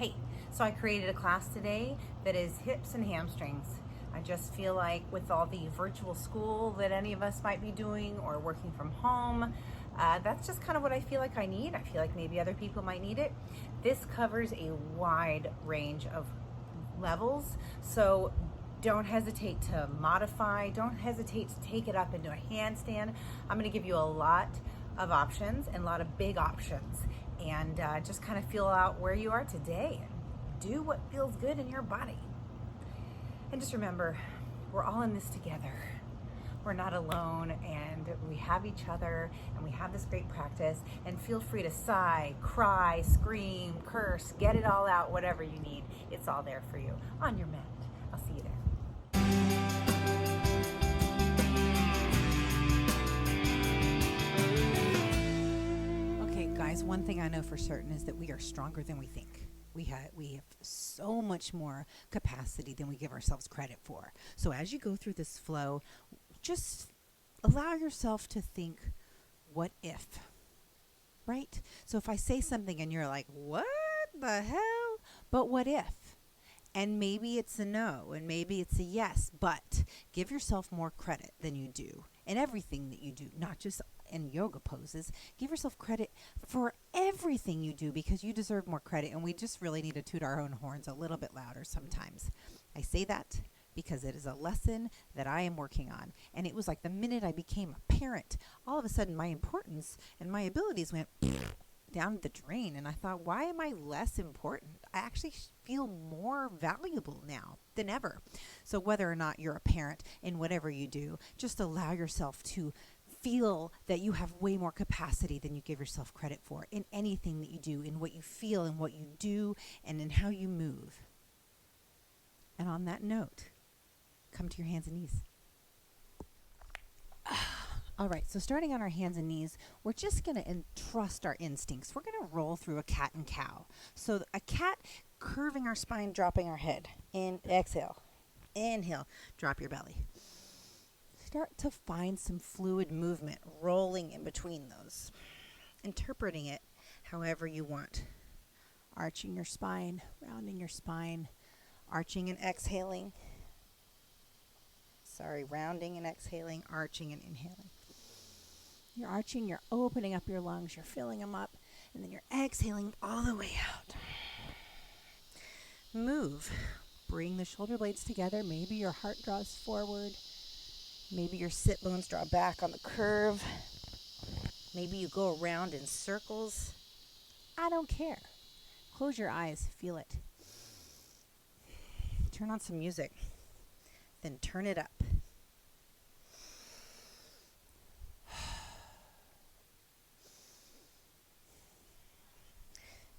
Hey, so I created a class today that is hips and hamstrings. I just feel like with all the virtual school that any of us might be doing or working from home, that's just kind of what I feel like I need. I feel like maybe other people might need it. This covers a wide range of levels, so don't hesitate to modify. Don't hesitate to take it up into a handstand. I'm going to give you a lot of options and a lot of big options, and just kind of feel out where you are today and do what feels good in your body. And just remember, we're all in this together. We're not alone, and we have each other, and we have this great practice. And feel free to sigh, cry, scream, curse, get it all out, whatever you need. It's all there for you on your mat. I'll see you there. Okay, guys, one thing I know for certain is that we are stronger than we think. We have so much more capacity than we give ourselves credit for. So as you go through this flow, just allow yourself to think, what if? Right? So if I say something and you're like, what the hell? But what if? And maybe it's a no, and maybe it's a yes, but give yourself more credit than you do in everything that you do, not just in yoga poses. Give yourself credit for everything you do because you deserve more credit, and we just really need to toot our own horns a little bit louder sometimes. I say that because it is a lesson that I am working on. And it was like the minute I became a parent, all of a sudden my importance and my abilities went down the drain. And I thought, why am I less important? I actually feel more valuable now than ever. So whether or not you're a parent in whatever you do, just allow yourself to feel that you have way more capacity than you give yourself credit for in anything that you do, in what you feel and what you do, and in how you move. And on that note, come to your hands and knees. All right, so starting on our hands and knees, we're just going to entrust our instincts. We're going to roll through a cat and cow. So a cat, curving our spine, dropping our head. Exhale. Inhale. Drop your belly. Start to find some fluid movement rolling in between those. Interpreting it however you want. Arching your spine, rounding your spine, arching and exhaling. Rounding and exhaling, arching and inhaling. You're arching, you're opening up your lungs, you're filling them up, and then you're exhaling all the way out. Move. Bring the shoulder blades together. Maybe your heart draws forward. Maybe your sit bones draw back on the curve. Maybe you go around in circles. I don't care. Close your eyes. Feel it. Turn on some music. Then turn it up.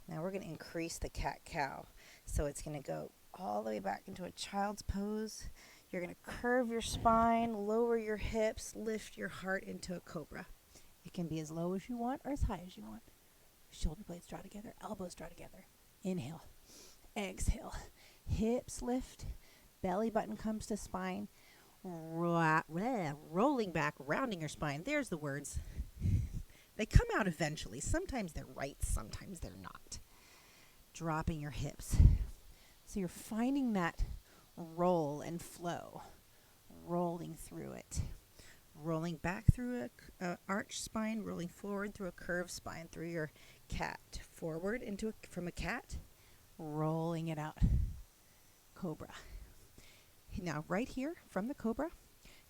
Now we're going to increase the cat-cow. So it's going to go all the way back into a child's pose. You're going to curve your spine, lower your hips, lift your heart into a cobra. It can be as low as you want or as high as you want. Shoulder blades draw together, elbows draw together. Inhale. Exhale. Hips lift. Belly button comes to spine. Rolling back, rounding your spine. There's the words. They come out eventually. Sometimes they're right, sometimes they're not. Dropping your hips. So you're finding that roll and flow. Rolling through it. Rolling back through a arch spine, rolling forward through a curved spine, through your cat. Forward from a cat, rolling it out. Cobra. Now, right here from the cobra,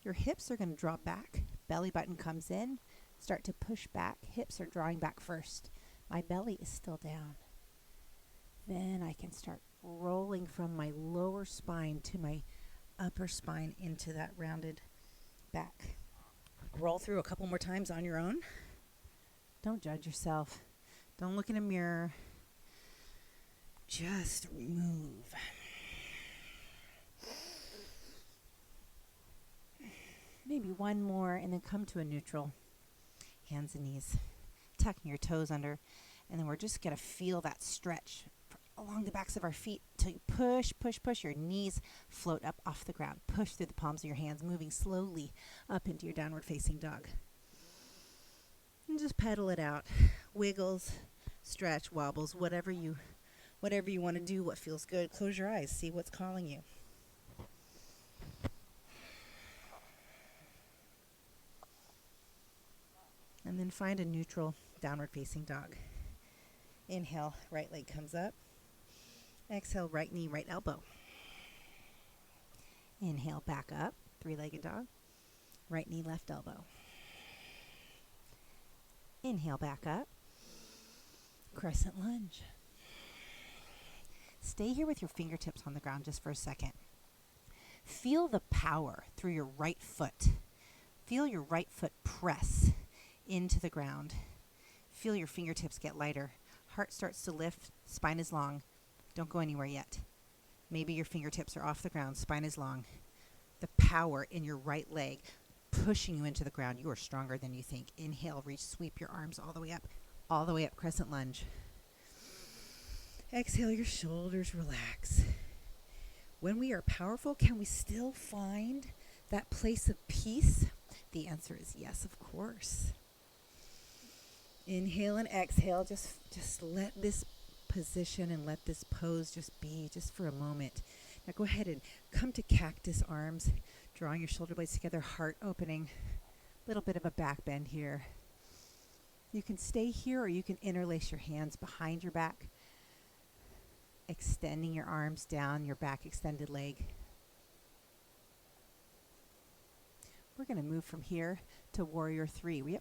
your hips are going to drop back. Belly button comes in. Start to push back. Hips are drawing back first. My belly is still down. Then I can start rolling from my lower spine to my upper spine into that rounded back. Roll through a couple more times on your own. Don't judge yourself. Don't look in a mirror. Just move. Maybe one more, and then come to a neutral. Hands and knees. Tucking your toes under. And then we're just going to feel that stretch along the backs of our feet till you push, push, push. Your knees float up off the ground. Push through the palms of your hands, moving slowly up into your downward facing dog. And just pedal it out. Wiggles, stretch, wobbles, whatever you Whatever you want to do, what feels good, close your eyes, see what's calling you. And then find a neutral downward facing dog. Inhale, right leg comes up. Exhale, right knee, right elbow. Inhale, back up, three-legged dog. Right knee, left elbow. Inhale, back up. Crescent lunge. Stay here with your fingertips on the ground just for a second. Feel the power through your right foot. Feel your right foot press into the ground. Feel your fingertips get lighter. Heart starts to lift. Spine is long. Don't go anywhere yet. Maybe your fingertips are off the ground. Spine is long. The power in your right leg pushing you into the ground. You are stronger than you think. Inhale, reach, sweep your arms all the way up, crescent lunge. Exhale, your shoulders relax. When we are powerful, can we still find that place of peace? The answer is yes, of course. Inhale and exhale. Just let this position and let this pose just be just for a moment. Now go ahead and come to cactus arms, drawing your shoulder blades together, heart opening. A little bit of a back bend here. You can stay here or you can interlace your hands behind your back, extending your arms down your back extended leg. We're going to move from here to warrior three. We're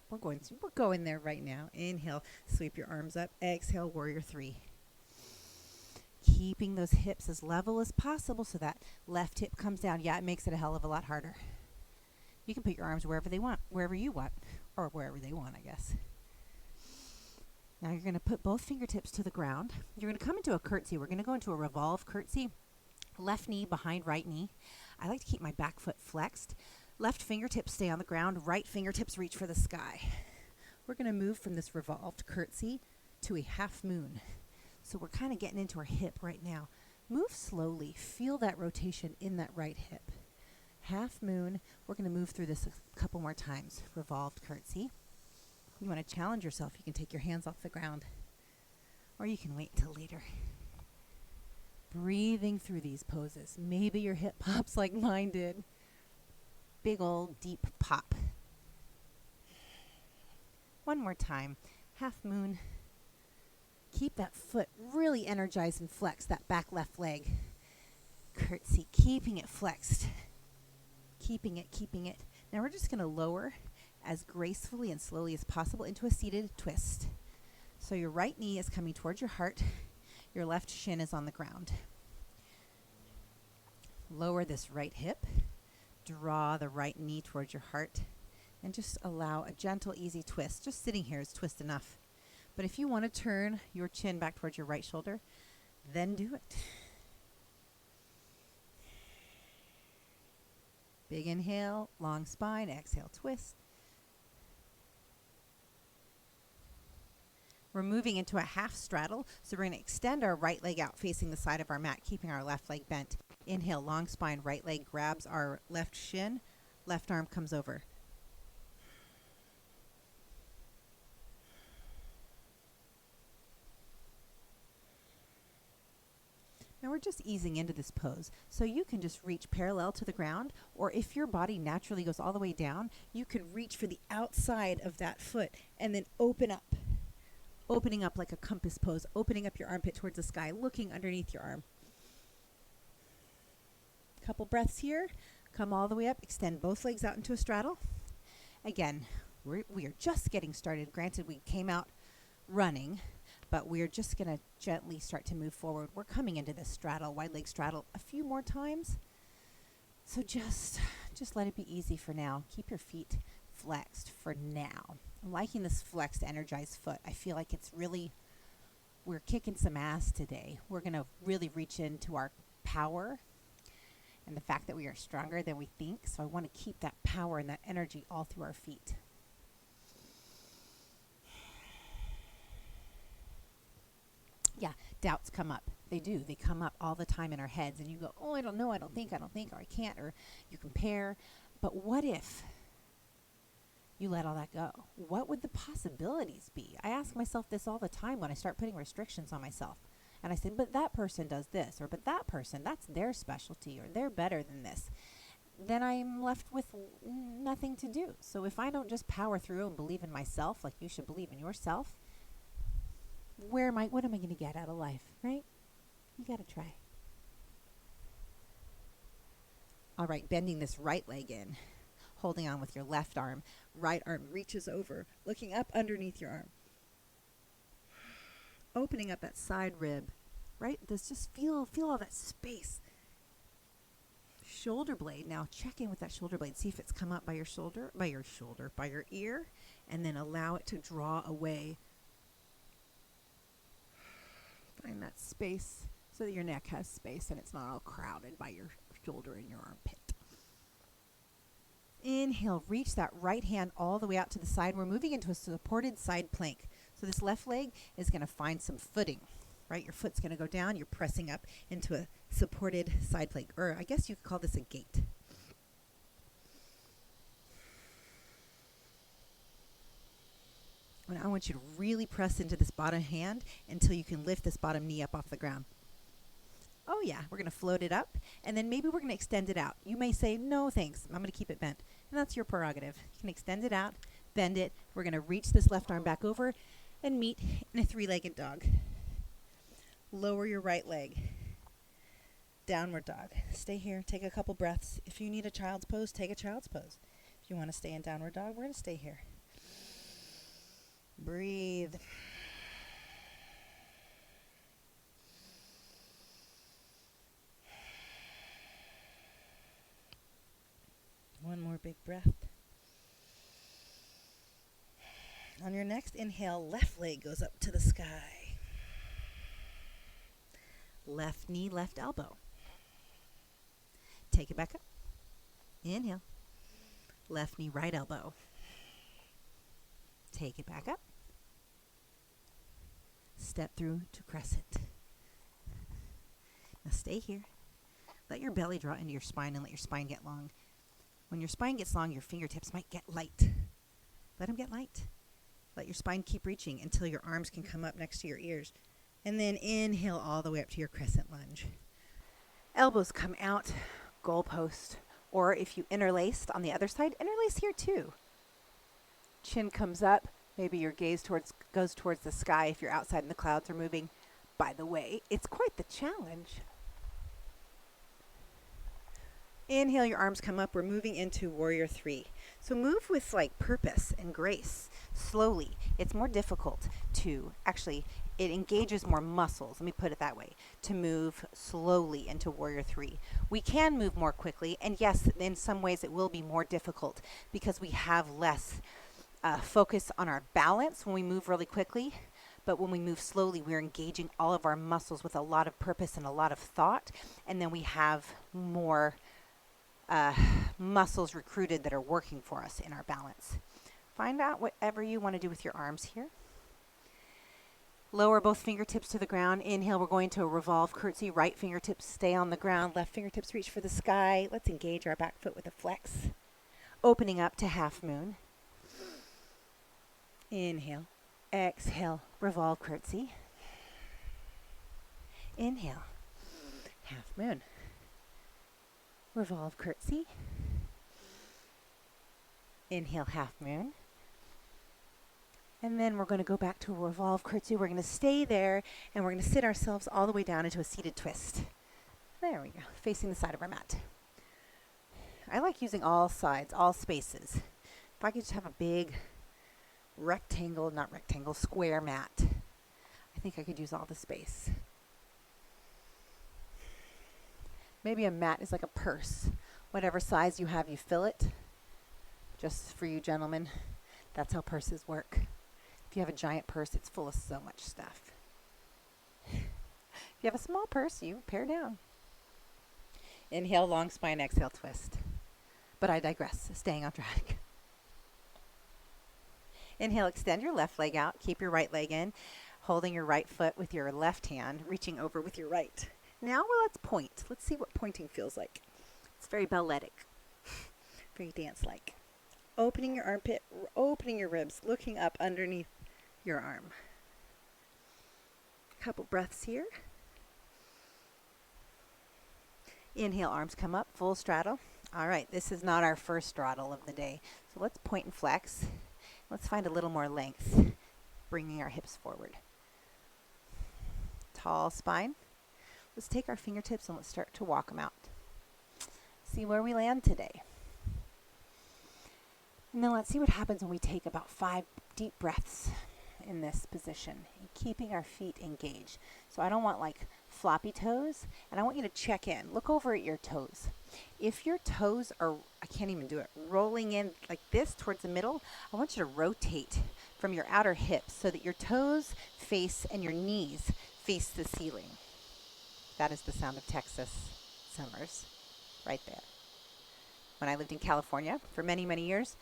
going there right now. Inhale, sweep your arms up. Exhale, warrior three. Keeping those hips as level as possible so that left hip comes down. Yeah, it makes it a hell of a lot harder. You can put your arms wherever you want, or wherever they want, I guess. Now you're going to put both fingertips to the ground. You're going to come into a curtsy. We're going to go into a revolve curtsy. Left knee behind right knee. I like to keep my back foot flexed. Left fingertips stay on the ground. Right fingertips reach for the sky. We're going to move from this revolved curtsy to a half moon. So we're kind of getting into our hip right now. Move slowly. Feel that rotation in that right hip. Half moon. We're going to move through this a couple more times. Revolved curtsy. You want to challenge yourself, you can take your hands off the ground. Or you can wait until later. Breathing through these poses. Maybe your hip pops like mine did. Big old deep pop. One more time. Half moon. Keep that foot really energized and flexed, that back left leg. Curtsy, keeping it flexed. Keeping it. Now we're just going to lower as gracefully and slowly as possible into a seated twist. So your right knee is coming towards your heart. Your left shin is on the ground. Lower this right hip. Draw the right knee towards your heart. And just allow a gentle, easy twist. Just sitting here is twist enough. But if you want to turn your chin back towards your right shoulder, then do it. Big inhale, long spine, exhale, twist. We're moving into a half straddle, so we're going to extend our right leg out facing the side of our mat, keeping our left leg bent. Inhale, long spine, right leg grabs our left shin, left arm comes over. Now we're just easing into this pose. So you can just reach parallel to the ground, or if your body naturally goes all the way down, you could reach for the outside of that foot and then open up. Opening up like a compass pose, opening up your armpit towards the sky, looking underneath your arm. Couple breaths here. Come all the way up, extend both legs out into a straddle. Again, we are just getting started. Granted, we came out running, but we're just going to gently start to move forward. We're coming into this straddle, wide leg straddle, a few more times. So just let it be easy for now. Keep your feet flexed for now. I'm liking this flexed, energized foot. I feel like we're kicking some ass today. We're going to really reach into our power and the fact that we are stronger than we think. So I want to keep that power and that energy all through our feet. Yeah, doubts come up. They do. They come up all the time in our heads. And you go, oh, I don't know, I don't think, or I can't, or you compare. But what if you let all that go? What would the possibilities be? I ask myself this all the time when I start putting restrictions on myself. and I say, but that person does this, or but that person, that's their specialty, or they're better than this, then I'm left with nothing to do. So if I don't just power through and believe in myself like you should believe in yourself, what am I going to get out of life, right? You got to try. All right, bending this right leg in, holding on with your left arm. Right arm reaches over, looking up underneath your arm. Opening up that side rib, right? Just feel all that space. Shoulder blade. Now check in with that shoulder blade. See if it's come up by your ear, and then allow it to draw away. Find that space so that your neck has space and it's not all crowded by your shoulder and your armpit. Inhale, reach that right hand all the way out to the side. We're moving into a supported side plank. So this left leg is going to find some footing, right? Your foot's going to go down. You're pressing up into a supported side plank. Or I guess you could call this a gate. And I want you to really press into this bottom hand until you can lift this bottom knee up off the ground. Oh yeah, we're going to float it up, and then maybe we're going to extend it out. You may say, no thanks, I'm going to keep it bent. And that's your prerogative. You can extend it out, bend it. We're going to reach this left arm back over and meet in a three-legged dog. Lower your right leg. Downward dog. Stay here. Take a couple breaths. If you need a child's pose, take a child's pose. If you want to stay in downward dog, we're going to stay here. Breathe. One more big breath. On your next inhale, left leg goes up to the sky. Left knee, left elbow. Take it back up. Inhale. Left knee, right elbow. Take it back up. Step through to crescent. Now stay here. Let your belly draw into your spine and let your spine get long. When your spine gets long, your fingertips might get light. Let them get light. Let your spine keep reaching until your arms can come up next to your ears. And then inhale all the way up to your crescent lunge. Elbows come out, goalpost. Or if you interlaced on the other side, interlace here too. Chin comes up. Maybe your gaze goes towards the sky if you're outside and the clouds are moving. By the way, it's quite the challenge. Inhale, your arms come up. We're moving into Warrior 3. So move with purpose and grace, slowly. It's more difficult to, it engages more muscles, let me put it that way, to move slowly into Warrior 3. We can move more quickly, and yes, in some ways it will be more difficult because we have less focus on our balance when we move really quickly. But when we move slowly, we're engaging all of our muscles with a lot of purpose and a lot of thought, and then we have more muscles recruited that are working for us in our balance. Find out whatever you want to do with your arms here. Lower both fingertips to the ground. Inhale, we're going to a revolve curtsy. Right fingertips stay on the ground. Left fingertips reach for the sky. Let's engage our back foot with a flex. Opening up to half moon. Inhale. Exhale. Revolve curtsy. Inhale. Half moon. Revolve curtsy. Inhale, half moon. And then we're going to go back to a revolve curtsy. We're going to stay there, and we're going to sit ourselves all the way down into a seated twist. There we go, facing the side of our mat. I like using all sides, all spaces. If I could just have a big square mat, I think I could use all the space. Maybe a mat is like a purse. Whatever size you have, you fill it. Just for you gentlemen, that's how purses work. If you have a giant purse, it's full of so much stuff. If you have a small purse, you pare down. Inhale, long spine, exhale, twist. But I digress, staying on track. Inhale, extend your left leg out. Keep your right leg in, holding your right foot with your left hand, reaching over with your right. Now let's point. Let's see what pointing feels like. It's very balletic, very dance-like. Opening your armpit, opening your ribs, looking up underneath your arm. A couple breaths here. Inhale, arms come up, full straddle. All right, this is not our first straddle of the day. So let's point and flex. Let's find a little more length, bringing our hips forward. Tall spine. Let's take our fingertips and let's start to walk them out. See where we land today. And then let's see what happens when we take about 5 deep breaths in this position, keeping our feet engaged. So I don't want like floppy toes, and I want you to check in. Look over at your toes. If your toes are, I can't even do it, rolling in like this towards the middle, I want you to rotate from your outer hips so that your toes face and your knees face the ceiling. That is the sound of Texas summers right there. When I lived in California for many, many years,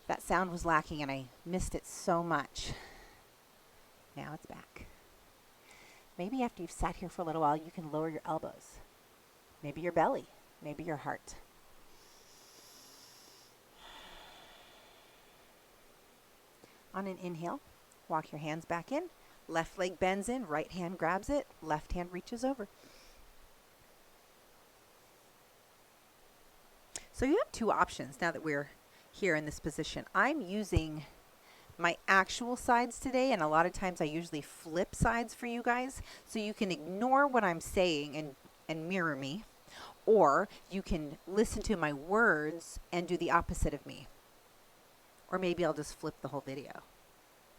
that sound was lacking and I missed it so much. Now it's back. Maybe after you've sat here for a little while, you can lower your elbows. Maybe your belly, maybe your heart. On an inhale, walk your hands back in. Left leg bends in, right hand grabs it, left hand reaches over. So you have 2 options now that we're here in this position. I'm using my actual sides today, and a lot of times I usually flip sides for you guys, so you can ignore what I'm saying and mirror me, or you can listen to my words and do the opposite of me. Or maybe I'll just flip the whole video.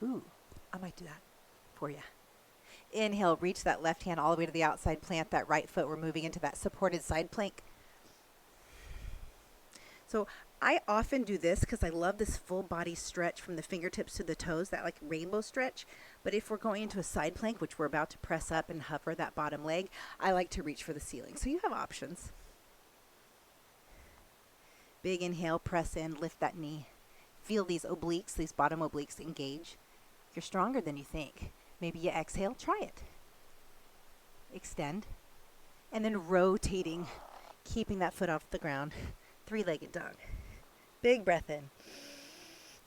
Ooh, I might do that for you. Inhale, reach that left hand all the way to the outside, plant that right foot. We're moving into that supported side plank. So I often do this because I love this full body stretch from the fingertips to the toes, that like rainbow stretch. But if we're going into a side plank, which we're about to press up and hover that bottom leg, I like to reach for the ceiling. So you have options. Big inhale, press in, lift that knee. Feel these obliques, these bottom obliques engage. You're stronger than you think. Maybe you exhale, try it. Extend. And then rotating, keeping that foot off the ground. 3-legged dog. Big breath in.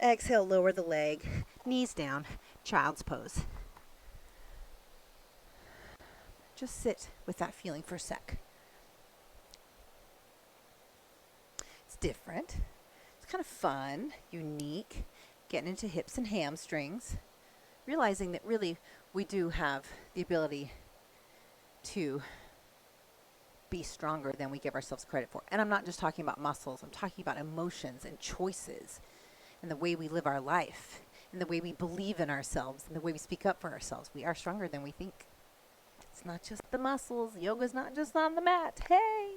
Exhale, lower the leg. Knees down. Child's pose. Just sit with that feeling for a sec. It's different. It's kind of fun, unique. Getting into hips and hamstrings. Realizing that really we do have the ability to be stronger than we give ourselves credit for. And I'm not just talking about muscles. I'm talking about emotions and choices and the way we live our life and the way we believe in ourselves and the way we speak up for ourselves. We are stronger than we think. It's not just the muscles. Yoga's not just on the mat. Hey!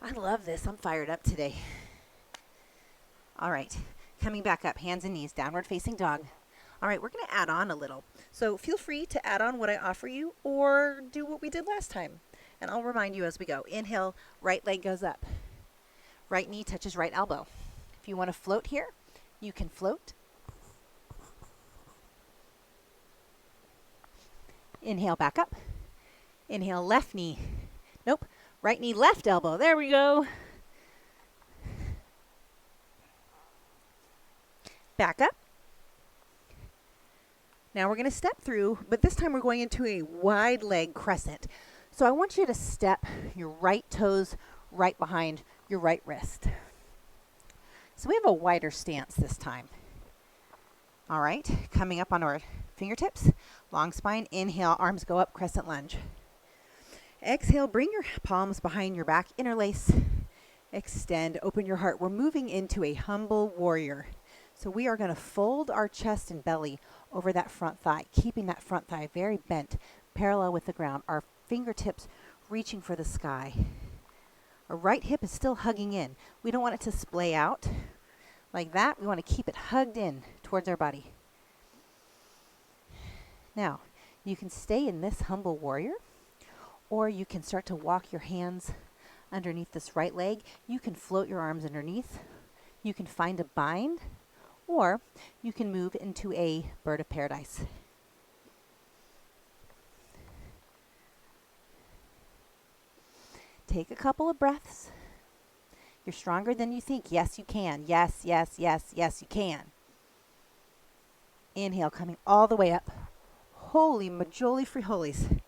I love this. I'm fired up today. All right. Coming back up. Hands and knees. Downward facing dog. All right. We're going to add on a little. So feel free to add on what I offer you or do what we did last time. And I'll remind you as we go. Inhale, right leg goes up. Right knee touches right elbow. If you want to float here, you can float. Inhale, back up. Inhale, left knee. Nope. Right knee, left elbow. There we go. Back up. Now we're going to step through, but this time we're going into a wide leg crescent. So I want you to step your right toes right behind your right wrist. So we have a wider stance this time. All right, coming up on our fingertips, long spine. Inhale, arms go up, crescent lunge. Exhale, bring your palms behind your back, interlace, extend, open your heart. We're moving into a humble warrior. So we are going to fold our chest and belly over that front thigh, keeping that front thigh very bent, parallel with the ground. Our fingertips reaching for the sky. Our right hip is still hugging in. We don't want it to splay out like that. We want to keep it hugged in towards our body. Now, you can stay in this humble warrior, or you can start to walk your hands underneath this right leg. You can float your arms underneath. You can find a bind, or you can move into a bird of paradise. Take a couple of breaths. You're stronger than you think. Yes, you can. Yes, yes, yes, yes, you can. Inhale, coming all the way up. Holy majoli friholies.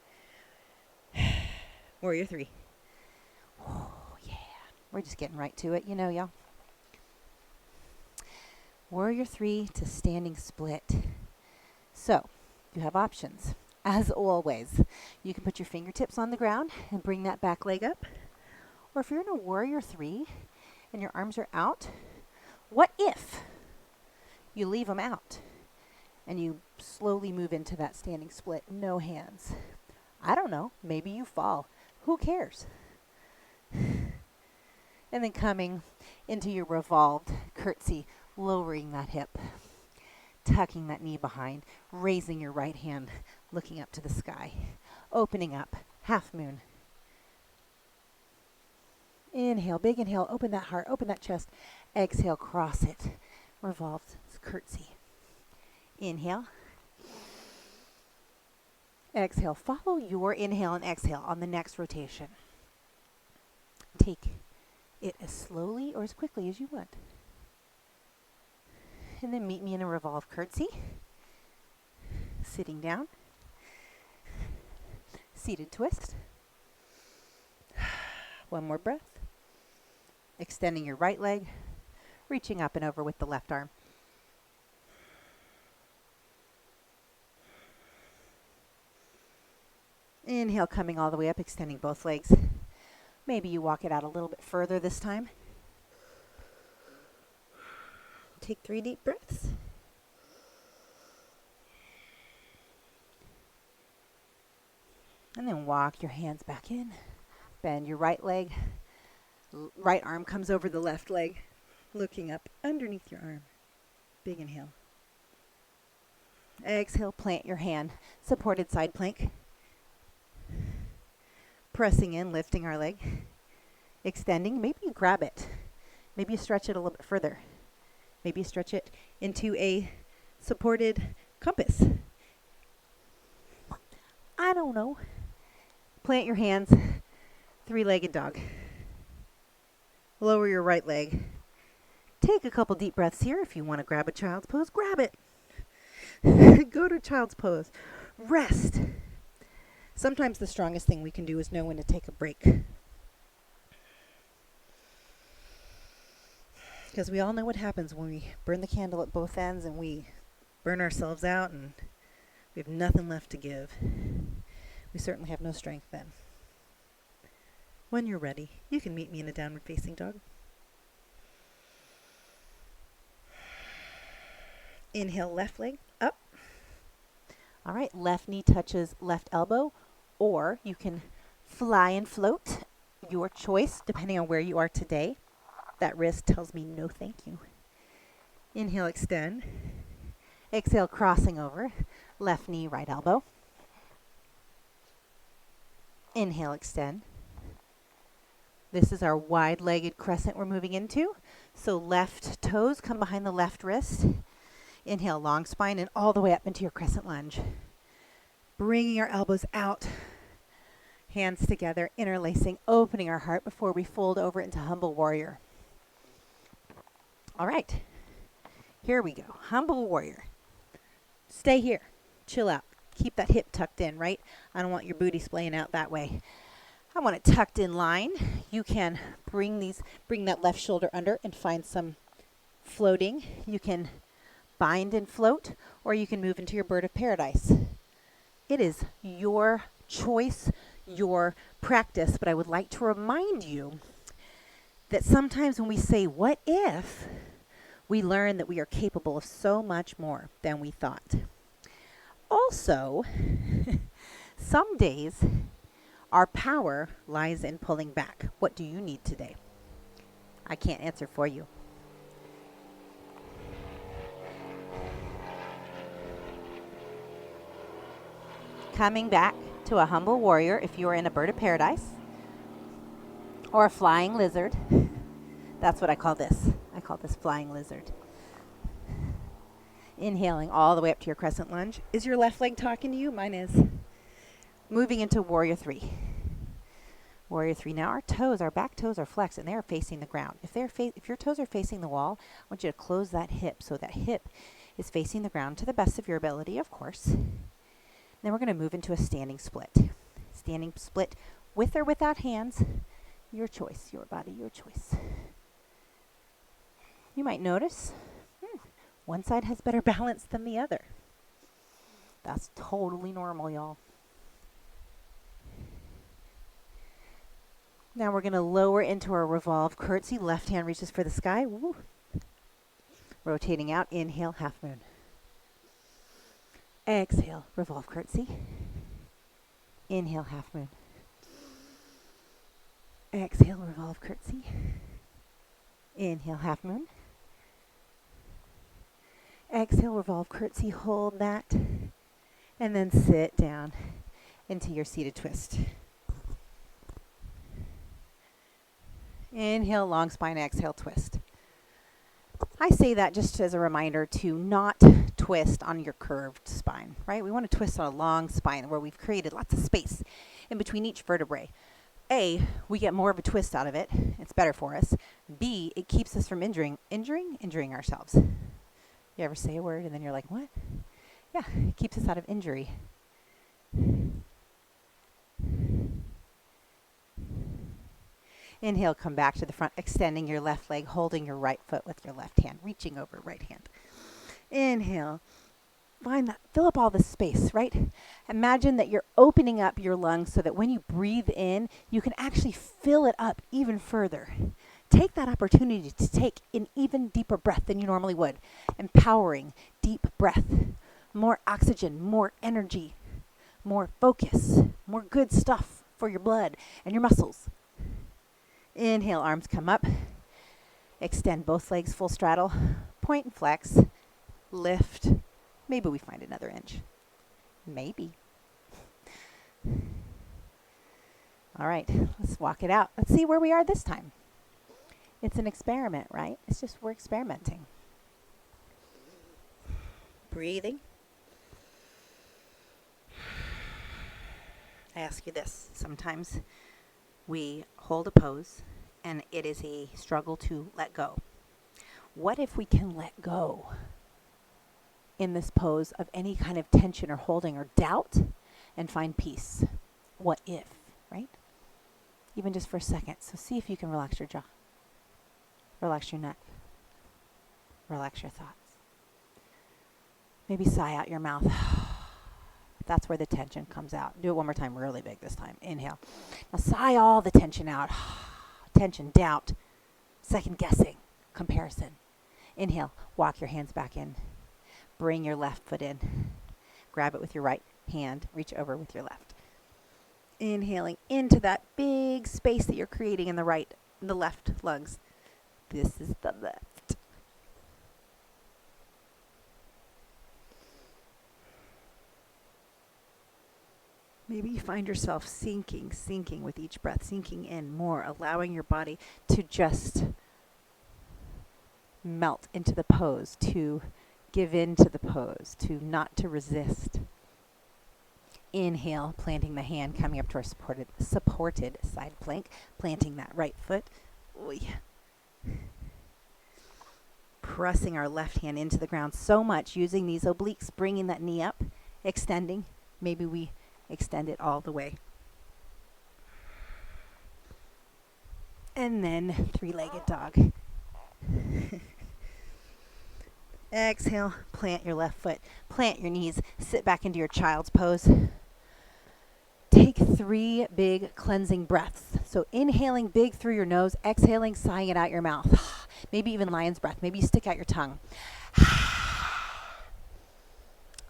Warrior 3. We're just getting right to it, you know, y'all. Warrior 3 to standing split. So, you have options. As always, you can put your fingertips on the ground and bring that back leg up. Or if you're in a Warrior 3 and your arms are out, what if you leave them out and you slowly move into that standing split, no hands? I don't know, maybe you fall. Who cares? And then coming into your revolved curtsy, lowering that hip, tucking that knee behind, raising your right hand, looking up to the sky, opening up, half moon. Inhale, big inhale, open that heart, open that chest. Exhale, cross it, revolved curtsy. Inhale. Exhale, follow your inhale and exhale on the next rotation. Take it as slowly or as quickly as you want. And then meet me in a revolved curtsy. Sitting down. Seated twist. One more breath. Extending your right leg. Reaching up and over with the left arm. Inhale, coming all the way up, extending both legs. Maybe you walk it out a little bit further this time. Take 3 deep breaths. And then walk your hands back in. Bend your right leg. Right arm comes over the left leg, looking up underneath your arm. Big inhale. Exhale, plant your hand. Supported side plank. Pressing in, lifting our leg. Extending. Maybe you grab it. Maybe you stretch it a little bit further. Maybe you stretch it into a supported compass. I don't know. Plant your hands. 3-legged dog. Lower your right leg. Take a couple deep breaths here. If you want to grab a child's pose, grab it. Go to child's pose. Rest. Sometimes the strongest thing we can do is know when to take a break. Because we all know what happens when we burn the candle at both ends and we burn ourselves out and we have nothing left to give. We certainly have no strength then. When you're ready, you can meet me in a downward facing dog. Inhale, left leg up. All right, left knee touches left elbow, or you can fly and float. Your choice, depending on where you are today. That wrist tells me no thank you. Inhale, extend. Exhale, crossing over. Left knee, right elbow. Inhale, extend. This is our wide-legged crescent we're moving into. So left toes come behind the left wrist. Inhale, long spine, and all the way up into your crescent lunge. Bringing our elbows out. Hands together, interlacing, opening our heart before we fold over into humble warrior. All right. Here we go. Humble warrior. Stay here. Chill out. Keep that hip tucked in, right? I don't want your booty splaying out that way. I want it tucked in line. You can bring that left shoulder under and find some floating. You can bind and float, or you can move into your bird of paradise. It is your choice, your practice, but I would like to remind you that sometimes when we say, what if, we learn that we are capable of so much more than we thought. Also, some days, our power lies in pulling back. What do you need today? I can't answer for you. Coming back to a humble warrior if you are in a bird of paradise or a flying lizard. That's what I call this. I call this flying lizard. Inhaling all the way up to your crescent lunge. Is your left leg talking to you? Mine is. Moving into warrior 3. Warrior 3. Now our back toes are flexed and they are facing the ground. If your toes are facing the wall, I want you to close that hip so that hip is facing the ground to the best of your ability, of course. Then we're going to move into a standing split. Standing split with or without hands. Your choice, your body, your choice. You might notice one side has better balance than the other. That's totally normal, y'all. Now we're going to lower into our revolve curtsy. Left hand reaches for the sky. Woo. Rotating out. Inhale, half moon. Exhale, revolve curtsy. Inhale, half moon. Exhale, revolve curtsy. Inhale, half moon. Exhale, revolve curtsy. Hold that. And then sit down into your seated twist. Inhale, long spine. Exhale, twist. I say that just as a reminder to not twist on your curved spine, right? We want to twist on a long spine where we've created lots of space in between each vertebrae. A, we get more of a twist out of it. It's better for us. B, it keeps us from injuring ourselves. You ever say a word and then you're like, what? Yeah, it keeps us out of injury. Inhale, come back to the front, extending your left leg, holding your right foot with your left hand, reaching over right hand. Inhale. Find that, fill up all the space, right? Imagine that you're opening up your lungs so that when you breathe in, you can actually fill it up even further. Take that opportunity to take an even deeper breath than you normally would. Empowering, deep breath. More oxygen, more energy, more focus, more good stuff for your blood and your muscles. Inhale, arms come up. Extend both legs full straddle. Point and flex. Lift. Maybe we find another inch. Maybe. All right, let's walk it out. Let's see where we are this time. It's an experiment, right? It's just we're experimenting. Breathing. I ask you this. Sometimes we hold a pose and it is a struggle to let go. What if we can let go in this pose of any kind of tension or holding or doubt and find peace? What if, right? Even just for a second. So see if you can relax your jaw. Relax your neck. Relax your thoughts. Maybe sigh out your mouth. That's where the tension comes out. Do it one more time, really big this time. Inhale. Now sigh all the tension out. Tension, doubt, second guessing, comparison. Inhale. Walk your hands back in. Bring your left foot in. Grab it with your right hand. Reach over with your left. Inhaling into that big space that you're creating in the left lungs. This is the left. Maybe you find yourself sinking with each breath, sinking in more, allowing your body to just melt into the pose, to give in to the pose, to not to resist. Inhale, planting the hand, coming up to our supported side plank, planting that right foot. Oy. Pressing our left hand into the ground so much, using these obliques, bringing that knee up, extending. Maybe we extend it all the way. And then three-legged dog. Exhale, plant your left foot, plant your knees, sit back into your child's pose. Take 3 big cleansing breaths. So inhaling big through your nose, exhaling, sighing it out your mouth. Maybe even lion's breath. Maybe you stick out your tongue.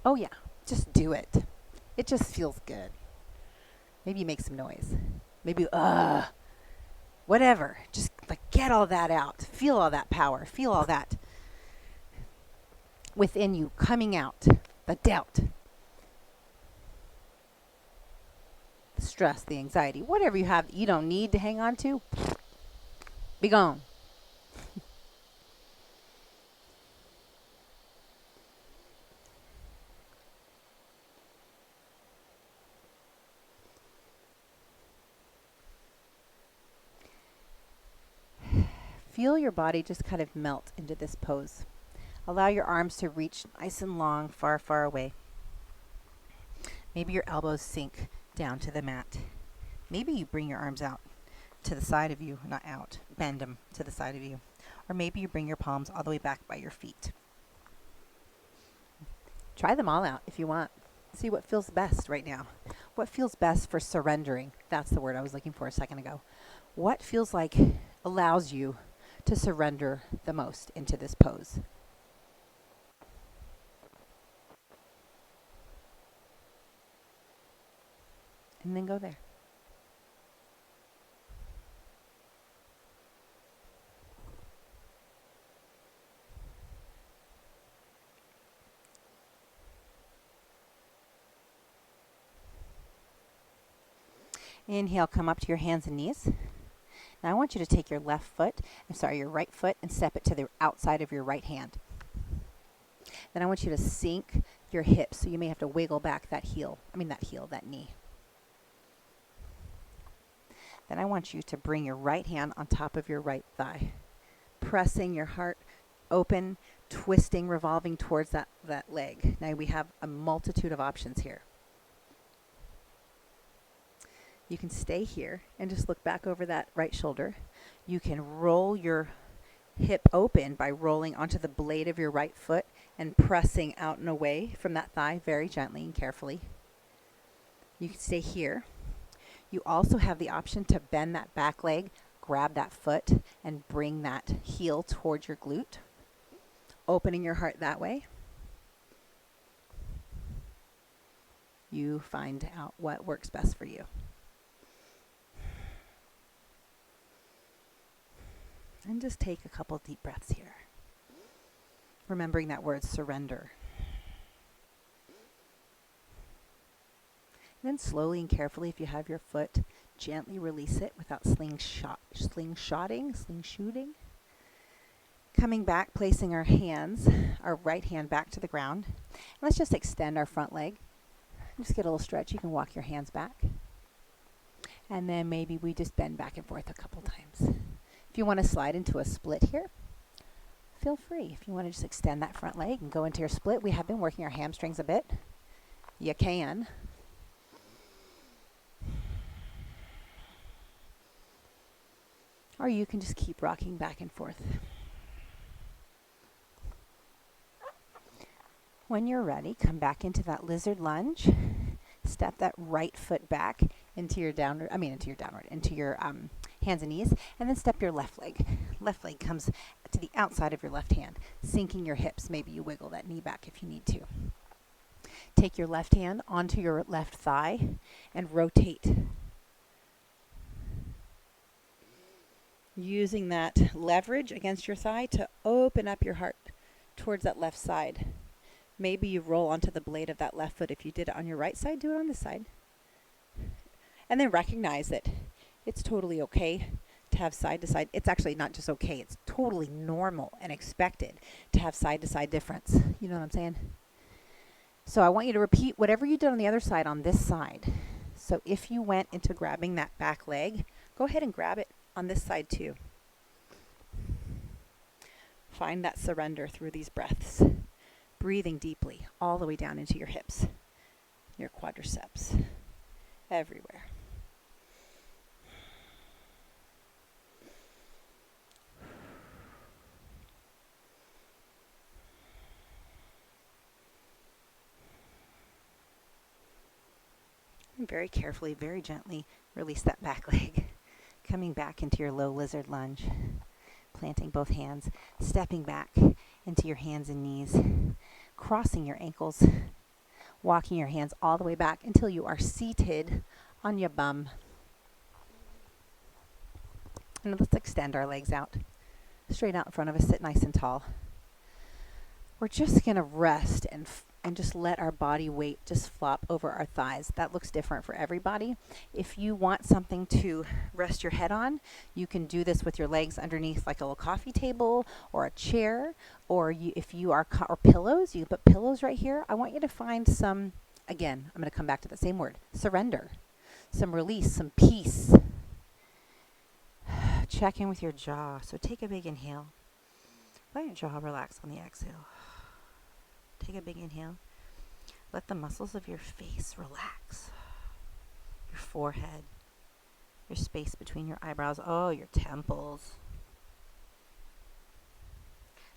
Oh yeah, just do it. It just feels good. Maybe you make some noise. Maybe, whatever. Just like get all that out. Feel all that power. Feel all that within you coming out. The doubt. The stress, the anxiety, whatever you have that you don't need to hang on to, be gone. Feel your body just kind of melt into this pose. Allow your arms to reach nice and long, far, far away. Maybe your elbows sink down to the mat. Maybe you bring your arms out to the side of you, not out. Bend them to the side of you. Or maybe you bring your palms all the way back by your feet. Try them all out if you want. See what feels best right now. What feels best for surrendering? That's the word I was looking for a second ago. What feels like allows you to surrender the most into this pose? And then go there. Inhale, come up to your hands and knees. Now I want you to take your your right foot, and step it to the outside of your right hand. Then I want you to sink your hips, so you may have to wiggle back that knee. Then I want you to bring your right hand on top of your right thigh, pressing your heart open, twisting, revolving towards that leg. Now we have a multitude of options here. You can stay here and just look back over that right shoulder. You can roll your hip open by rolling onto the blade of your right foot and pressing out and away from that thigh very gently and carefully. You can stay here. You also have the option to bend that back leg, grab that foot, and bring that heel towards your glute, opening your heart that way. You find out what works best for you. And just take a couple deep breaths here. Remembering that word surrender. And then slowly and carefully, if you have your foot, gently release it without slingshooting. Coming back, placing our right hand back to the ground. And let's just extend our front leg. Just get a little stretch. You can walk your hands back. And then maybe we just bend back and forth a couple times. If you want to slide into a split here, feel free. If you want to just extend that front leg and go into your split, we have been working our hamstrings a bit. You can. Or you can just keep rocking back and forth. When you're ready, come back into that lizard lunge. Step that right foot back into your hands and knees, and then step your left leg. Left leg comes to the outside of your left hand, sinking your hips. Maybe you wiggle that knee back if you need to. Take your left hand onto your left thigh and rotate. Using that leverage against your thigh to open up your heart towards that left side. Maybe you roll onto the blade of that left foot. If you did it on your right side, do it on this side. And then recognize that it's totally okay to have side to side. It's actually not just okay, it's totally normal and expected to have side to side difference. You know what I'm saying? So I want you to repeat whatever you did on the other side on this side. So if you went into grabbing that back leg, go ahead and grab it on this side too. Find that surrender through these breaths. Breathing deeply all the way down into your hips, your quadriceps, everywhere. And very carefully, very gently release that back leg. Coming back into your low lizard lunge. Planting both hands, stepping back into your hands and knees, crossing your ankles, walking your hands all the way back until you are seated on your bum. And let's extend our legs out, straight out in front of us, sit nice and tall. We're just going to rest and just let our body weight just flop over our thighs. That looks different for everybody. If you want something to rest your head on, you can do this with your legs underneath like a little coffee table or a chair, or or pillows. You can put pillows right here. I want you to find some, again, I'm going to come back to the same word, surrender, some release, some peace. Check in with your jaw. So take a big inhale. Let your jaw relax on the exhale. Take a big inhale. Let the muscles of your face relax. Your forehead, your space between your eyebrows. Oh, your temples.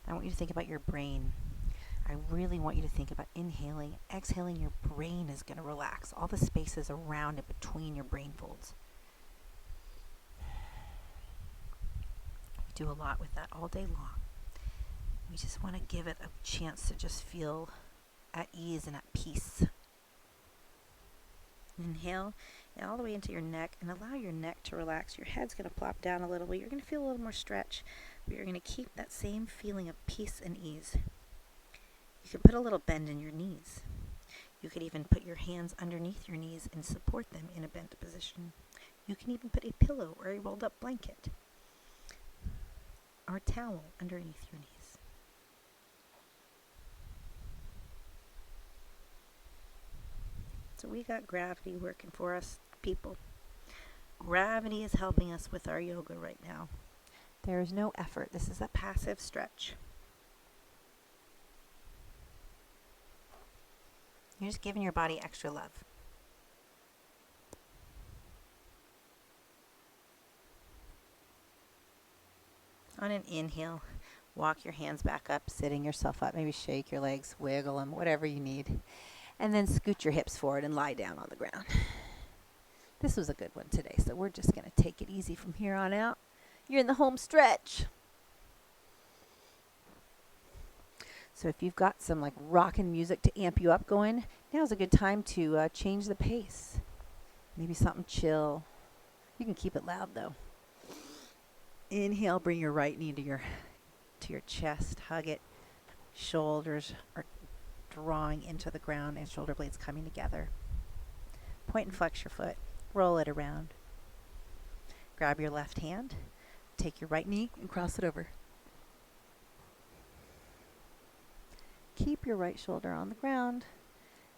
I want you to think about your brain. I really want you to think about inhaling, exhaling. Your brain is going to relax. All the spaces around and between your brain folds. We do a lot with that all day long. We just want to give it a chance to just feel at ease and at peace. Inhale all the way into your neck and allow your neck to relax. Your head's going to plop down a little bit. You're going to feel a little more stretch, but you're going to keep that same feeling of peace and ease. You can put a little bend in your knees. You could even put your hands underneath your knees and support them in a bent position. You can even put a pillow or a rolled up blanket or a towel underneath your knees. So we got gravity working for us, people. Gravity is helping us with our yoga right now. There is no effort. This is a passive stretch. You're just giving your body extra love. On an inhale, walk your hands back up, sitting yourself up. Maybe shake your legs, wiggle them, whatever you need. And then scoot your hips forward and lie down on the ground. This was a good one today, so we're just going to take it easy from here on out. You're in the home stretch. So if you've got some like rockin' music to amp you up going, now's a good time to change the pace. Maybe something chill. You can keep it loud though. Inhale, bring your right knee to your chest, hug it. Shoulders are drawing into the ground and shoulder blades coming together. Point and flex your foot. Roll it around. Grab your left hand. Take your right knee and cross it over. Keep your right shoulder on the ground.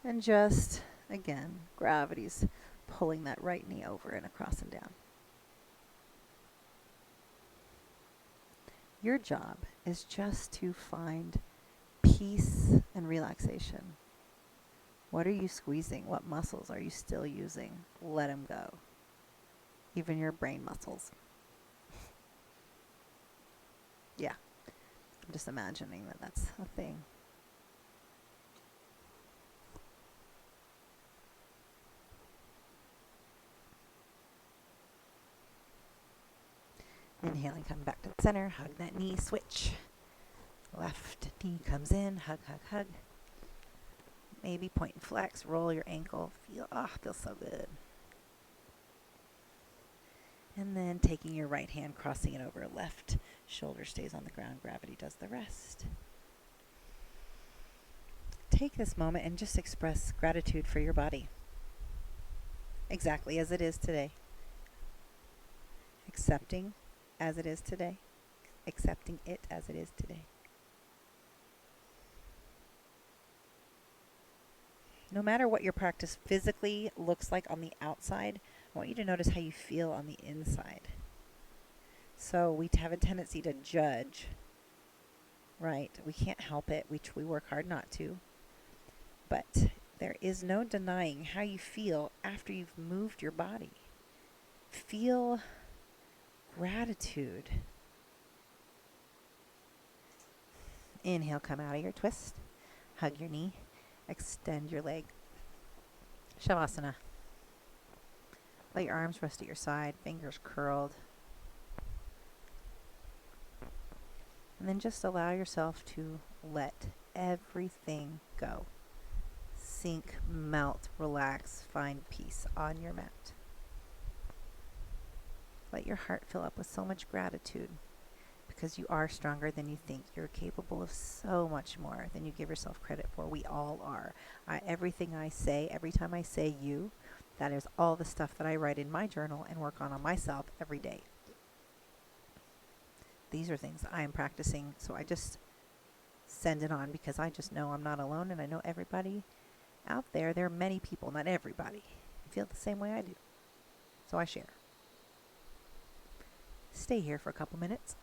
And just, again, gravity's pulling that right knee over and across and down. Your job is just to find peace and relaxation. What are you squeezing? What muscles are you still using? Let them go. Even your brain muscles. Yeah. I'm just imagining that that's a thing. Inhaling, come back to the center. Hug that knee, switch. Left knee comes in, hug, hug, hug. Maybe point and flex, roll your ankle. Feels so good. And then taking your right hand, crossing it over, left shoulder stays on the ground. Gravity does the rest. Take this moment and just express gratitude for your body. Exactly as it is today. Accepting as it is today. Accepting it as it is today. No matter what your practice physically looks like on the outside, I want you to notice how you feel on the inside. So we have a tendency to judge, right? We can't help it, which we work hard not to. But there is no denying how you feel after you've moved your body. Feel gratitude. Inhale, come out of your twist. Hug your knee. Extend your leg. Shavasana. Let your arms rest at your side, fingers curled. And then just allow yourself to let everything go. Sink, melt, relax, find peace on your mat. Let your heart fill up with so much gratitude because you are stronger than you think. You're capable of so much more than you give yourself credit for. We all are. Everything I say, every time I say you, that is all the stuff that I write in my journal and work on myself every day. These are things I am practicing, so I just send it on because I just know I'm not alone, and I know everybody out there, there are many people, not everybody, feel the same way I do. So I share. Stay here for a couple minutes.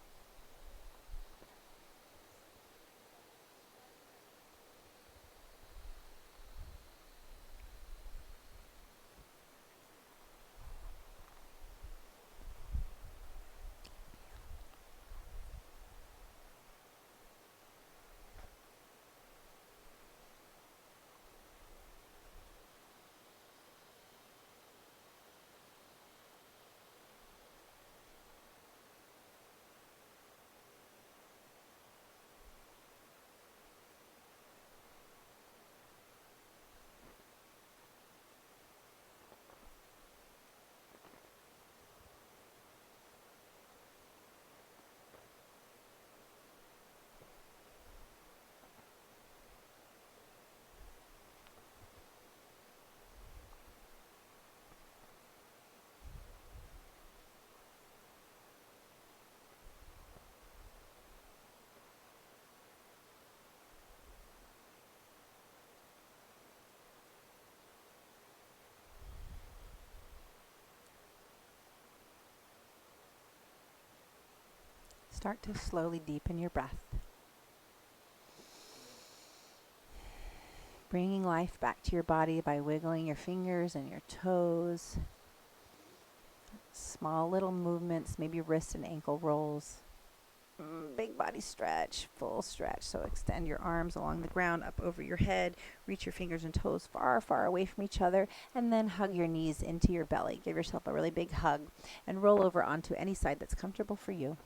Start to slowly deepen your breath. Bringing life back to your body by wiggling your fingers and your toes. Small little movements, maybe wrist and ankle rolls. Big body stretch, full stretch. So extend your arms along the ground, up over your head. Reach your fingers and toes far, far away from each other. And then hug your knees into your belly. Give yourself a really big hug. And roll over onto any side that's comfortable for you.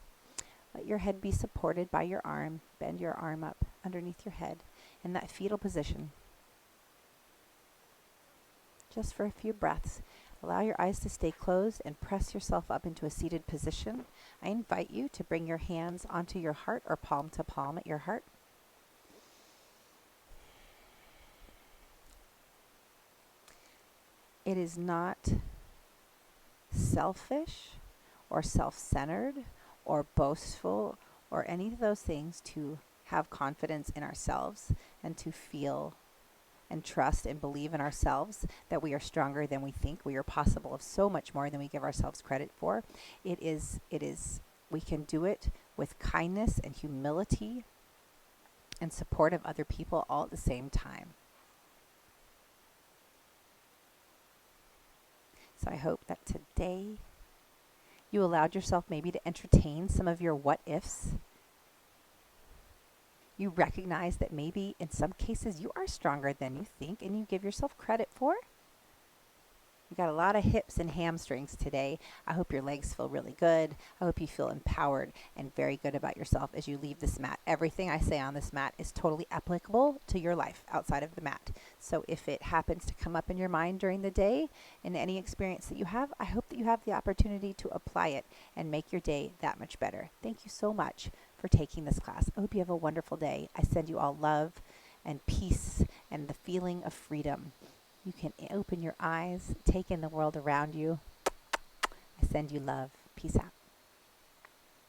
Let your head be supported by your arm. Bend your arm up underneath your head in that fetal position. Just for a few breaths. Allow your eyes to stay closed and press yourself up into a seated position. I invite you to bring your hands onto your heart or palm to palm at your heart. It is not selfish or self-centered or boastful or any of those things to have confidence in ourselves and to feel and trust and believe in ourselves that we are stronger than we think. We are possible of so much more than we give ourselves credit for. We can do it with kindness and humility and support of other people all at the same time. So I hope that today you allowed yourself maybe to entertain some of your what ifs. You recognize that maybe in some cases you are stronger than you think and you give yourself credit for. You got a lot of hips and hamstrings today. I hope your legs feel really good. I hope you feel empowered and very good about yourself as you leave this mat. Everything I say on this mat is totally applicable to your life outside of the mat. So if it happens to come up in your mind during the day in any experience that you have, I hope that you have the opportunity to apply it and make your day that much better. Thank you so much for taking this class. I hope you have a wonderful day. I send you all love and peace and the feeling of freedom. You can open your eyes, take in the world around you. I send you love. Peace out.